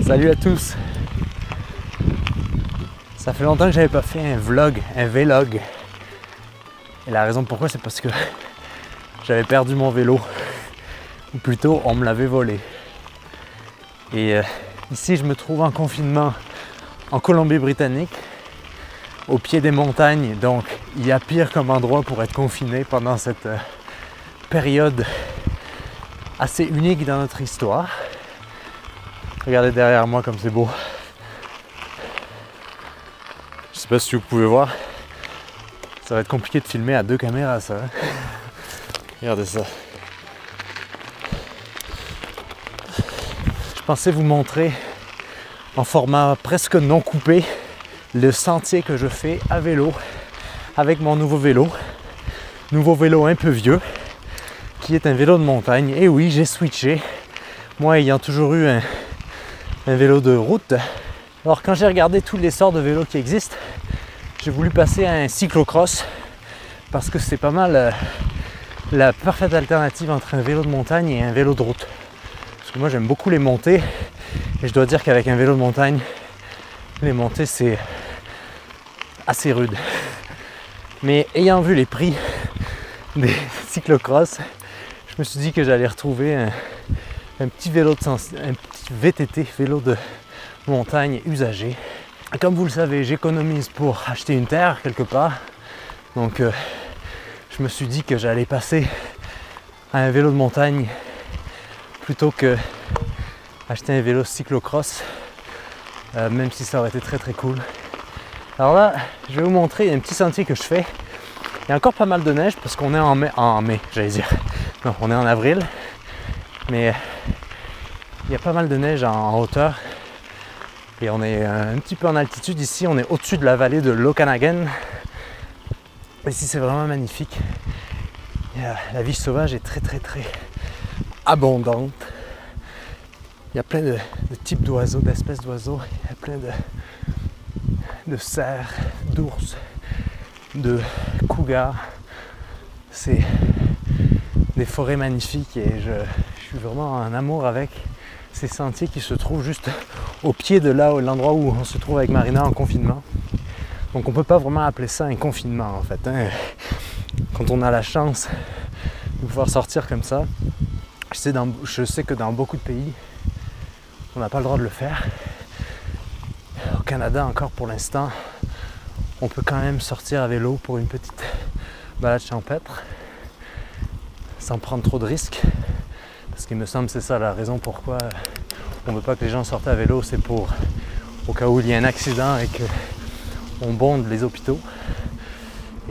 Salut à tous! Ça fait longtemps que j'avais pas fait un vlog, un vlog. Et la raison pourquoi, c'est parce que j'avais perdu mon vélo. Ou plutôt, on me l'avait volé. Et ici, je me trouve en confinement en Colombie-Britannique, au pied des montagnes. Donc, il y a pire comme endroit pour être confiné pendant cette période assez unique dans notre histoire. Regardez derrière moi comme c'est beau. Je sais pas si vous pouvez voir. Ça va être compliqué de filmer à 2 caméras, ça. Regardez ça. Je pensais vous montrer en format presque non coupé le sentier que je fais à vélo avec mon nouveau vélo. Nouveau vélo un peu vieux, qui est un vélo de montagne. Et oui, j'ai switché. Moi ayant toujours eu un vélo de route. Alors quand j'ai regardé tous les sortes de vélos qui existent, j'ai voulu passer à un cyclocross parce que c'est pas mal la parfaite alternative entre un vélo de montagne et un vélo de route. Parce que moi j'aime beaucoup les montées et je dois dire qu'avec un vélo de montagne, les montées c'est assez rude. Mais ayant vu les prix des cyclocross, je me suis dit que j'allais retrouver un petit vélo un petit VTT, vélo de montagne usagé. Comme vous le savez, j'économise pour acheter une terre quelque part. Donc je me suis dit que j'allais passer à un vélo de montagne plutôt que acheter un vélo cyclocross, même si ça aurait été très très cool. Alors là, je vais vous montrer un petit sentier que je fais. Il y a encore pas mal de neige parce qu'on est en mai, j'allais dire. Non, on est en avril. Mais il y a pas mal de neige en hauteur. Et on est un petit peu en altitude ici. On est au-dessus de la vallée de l'Okanagan. Ici, c'est vraiment magnifique. La vie sauvage est très très très abondante. Il y a plein de types d'oiseaux, d'espèces d'oiseaux. Il y a plein de cerfs, d'ours, de cougars. C'est des forêts magnifiques et je suis vraiment en amour avec ces sentiers qui se trouvent juste au pied de l'endroit où on se trouve avec Marina en confinement. Donc on peut pas vraiment appeler ça un confinement en fait, hein. Quand on a la chance de pouvoir sortir comme ça, je sais que dans beaucoup de pays, on n'a pas le droit de le faire. Au Canada encore pour l'instant, on peut quand même sortir à vélo pour une petite balade champêtre, sans prendre trop de risques. Parce qu'il me semble que c'est ça la raison pourquoi on ne veut pas que les gens sortent à vélo, c'est pour au cas où il y a un accident et qu'on bonde les hôpitaux.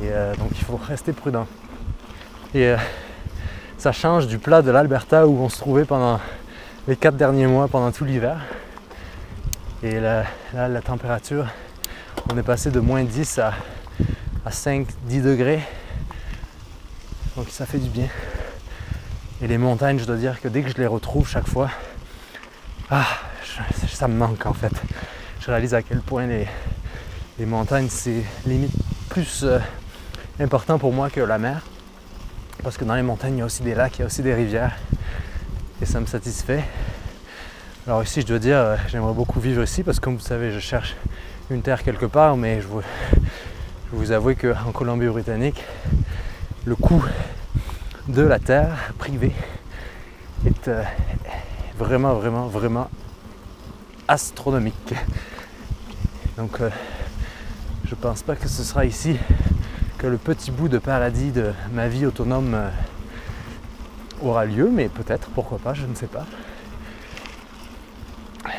Et donc il faut rester prudent. Et ça change du plat de l'Alberta où on se trouvait pendant les 4 derniers mois, pendant tout l'hiver. Et là, la température, on est passé de moins 10 à 5-10 degrés. Donc ça fait du bien. Et les montagnes, je dois dire que dès que je les retrouve chaque fois, ça me manque en fait. Je réalise à quel point les montagnes, c'est limite plus important pour moi que la mer. Parce que dans les montagnes, il y a aussi des lacs, il y a aussi des rivières. Et ça me satisfait. Alors ici, je dois dire, j'aimerais beaucoup vivre ici parce que comme vous savez, je cherche une terre quelque part. Mais je vous avoue qu'en Colombie-Britannique, le coût de la terre privée est vraiment, vraiment, vraiment astronomique. Donc je pense pas que ce sera ici que le petit bout de paradis de ma vie autonome aura lieu, mais peut-être, pourquoi pas, je ne sais pas.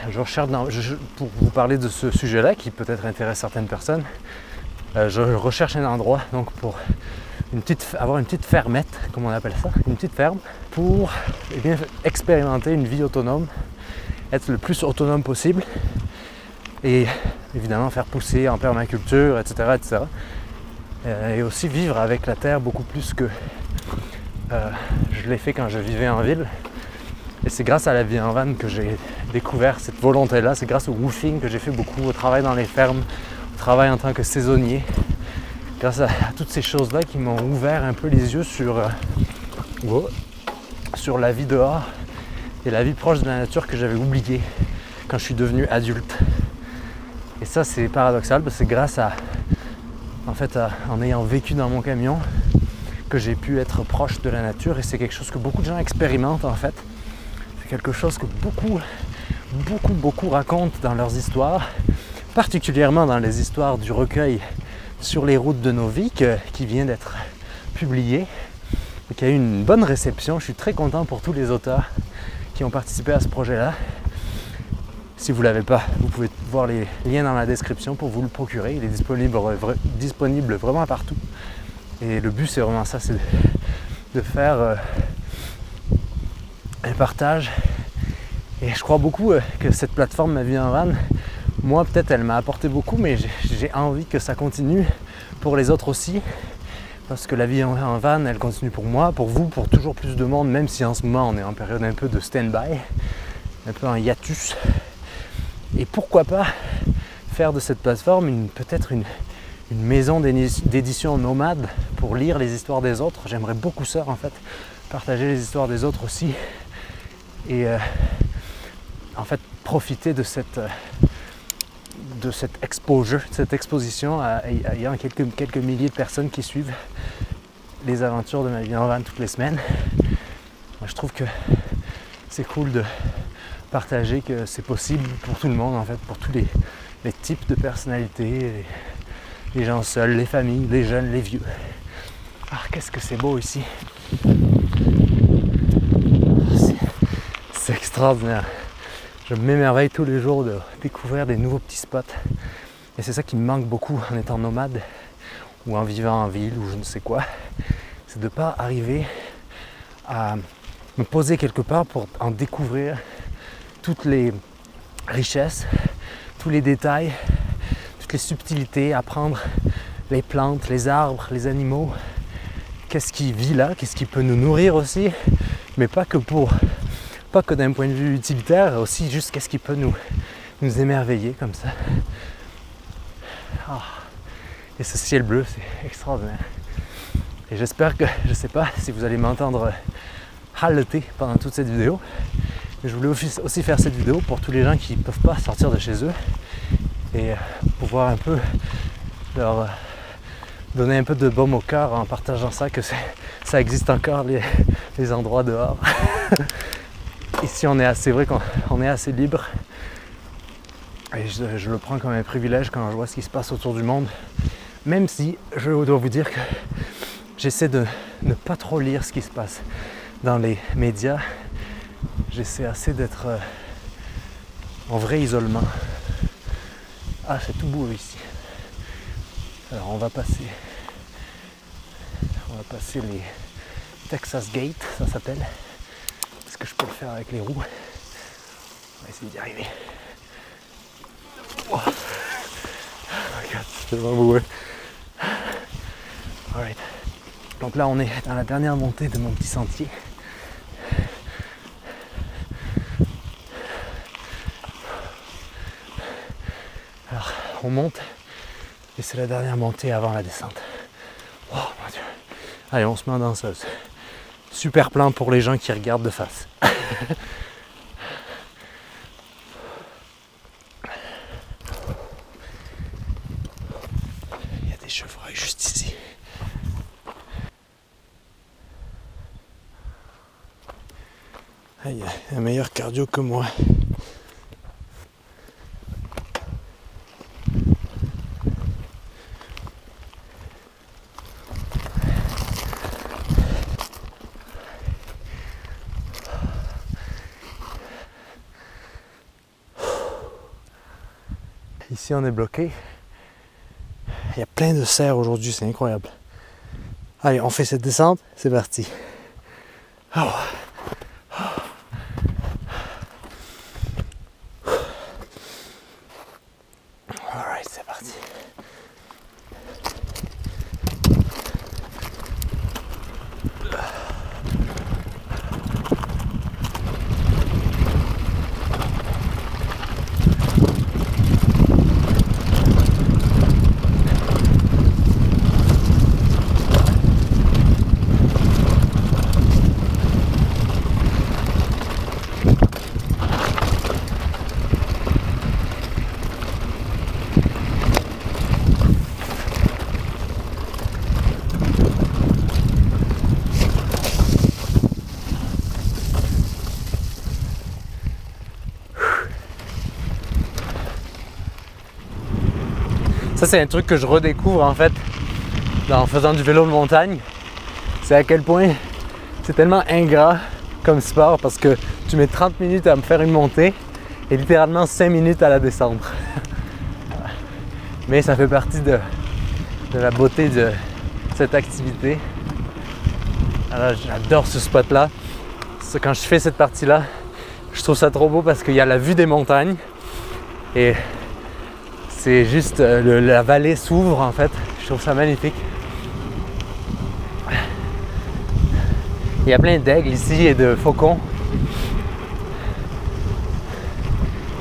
Je recherche pour vous parler de ce sujet-là qui peut-être intéresse certaines personnes, je recherche un endroit donc pour avoir une petite fermette, comme on appelle ça, une petite ferme, pour expérimenter une vie autonome, être le plus autonome possible et évidemment faire pousser en permaculture, etc. etc. Et aussi vivre avec la terre beaucoup plus que je l'ai fait quand je vivais en ville. Et c'est grâce à la vie en van que j'ai découvert cette volonté-là. C'est grâce au woofing que j'ai fait beaucoup, au travail dans les fermes, au travail en tant que saisonnier. Grâce à toutes ces choses-là qui m'ont ouvert un peu les yeux sur la vie dehors et la vie proche de la nature que j'avais oubliée quand je suis devenu adulte. Et ça, c'est paradoxal parce que c'est grâce à, en ayant vécu dans mon camion, que j'ai pu être proche de la nature. Et c'est quelque chose que beaucoup de gens expérimentent en fait. C'est quelque chose que beaucoup racontent dans leurs histoires, particulièrement dans les histoires du recueil Sur les routes de nos vies qui vient d'être publié et qui a eu une bonne réception. Je suis très content pour tous les auteurs qui ont participé à ce projet-là. Si vous ne l'avez pas, vous pouvez voir les liens dans la description pour vous le procurer. Il est disponible vraiment partout. Et le but, c'est vraiment ça, c'est de faire un partage. Et je crois beaucoup que cette plateforme Ma vie en van, moi peut-être elle m'a apporté beaucoup, mais j'ai envie que ça continue pour les autres aussi. Parce que la vie en van, elle continue pour moi, pour vous, pour toujours plus de monde, même si en ce moment on est en période un peu de stand-by, un peu en hiatus. Et pourquoi pas faire de cette plateforme peut-être une maison d'édition nomade pour lire les histoires des autres. J'aimerais beaucoup ça en fait, partager les histoires des autres aussi. Et en fait profiter de cette exposure, de cette exposition, ayant quelques milliers de personnes qui suivent les aventures de Ma vie en van toutes les semaines. Moi, je trouve que c'est cool de partager que c'est possible pour tout le monde en fait, pour tous les types de personnalités, les gens seuls, les familles, les jeunes, les vieux. Ah, qu'est-ce que c'est beau ici! C'est extraordinaire. Je m'émerveille tous les jours de découvrir des nouveaux petits spots. Et c'est ça qui me manque beaucoup en étant nomade ou en vivant en ville ou je ne sais quoi. C'est de ne pas arriver à me poser quelque part pour en découvrir toutes les richesses, tous les détails, toutes les subtilités, apprendre les plantes, les arbres, les animaux. Qu'est-ce qui vit là, qu'est-ce qui peut nous nourrir aussi, mais pas que d'un point de vue utilitaire, aussi juste qu'est-ce qui peut nous émerveiller comme ça. Oh. Et ce ciel bleu, c'est extraordinaire. Et j'espère que, je ne sais pas si vous allez m'entendre haleter pendant toute cette vidéo, mais je voulais aussi faire cette vidéo pour tous les gens qui ne peuvent pas sortir de chez eux et pouvoir un peu leur donner un peu de baume au cœur en partageant ça, que ça existe encore les endroits dehors. Ici c'est vrai qu'on est assez libre et je le prends comme un privilège quand je vois ce qui se passe autour du monde, même si je dois vous dire que j'essaie de ne pas trop lire ce qui se passe dans les médias. J'essaie assez d'être en vrai isolement. Ah, c'est tout beau ici. Alors on va passer les Texas Gate, ça s'appelle. Est-ce que je peux le faire avec les roues? On va essayer d'y arriver. Oh. Oh God, c'est tellement beau. Alright. Donc là on est dans la dernière montée de mon petit sentier. Alors on monte et c'est la dernière montée avant la descente. Oh mon Dieu. Allez, on se met en danseuse. Super plan pour les gens qui regardent de face. Il y a des chevreuils juste ici. Ah, il y a un meilleur cardio que moi. Ici on est bloqué. Il y a plein de cerfs aujourd'hui, c'est incroyable. Allez, on fait cette descente, c'est parti. Oh. Alright, c'est parti. Ça c'est un truc que je redécouvre en fait en faisant du vélo de montagne. C'est à quel point c'est tellement ingrat comme sport parce que tu mets 30 minutes à me faire une montée et littéralement 5 minutes à la descendre. Mais ça fait partie de la beauté de cette activité. Alors, j'adore ce spot là. Quand je fais cette partie là, je trouve ça trop beau parce qu'il y a la vue des montagnes et c'est juste la vallée s'ouvre en fait. Je trouve ça magnifique. Il y a plein d'aigles ici et de faucons.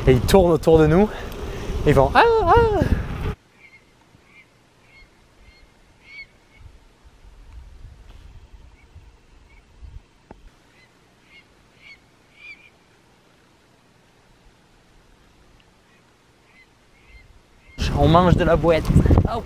Et ils tournent autour de nous. Ils vont ah ah. On mange de la boîte. Oh.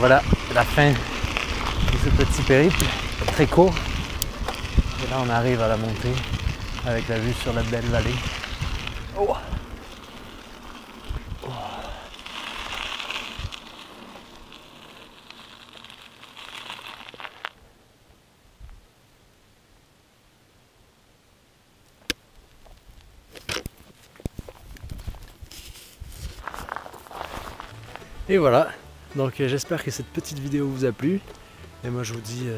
Voilà la fin de ce petit périple, très court. Et là on arrive à la montée avec la vue sur la belle vallée. Oh. Oh. Et voilà. Donc j'espère que cette petite vidéo vous a plu. Et moi je vous dis,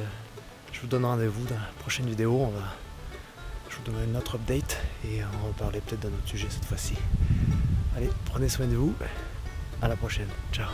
je vous donne rendez-vous dans la prochaine vidéo. Je vous donnerai une autre update et on va parler peut-être d'un autre sujet cette fois-ci. Allez, prenez soin de vous. À la prochaine. Ciao.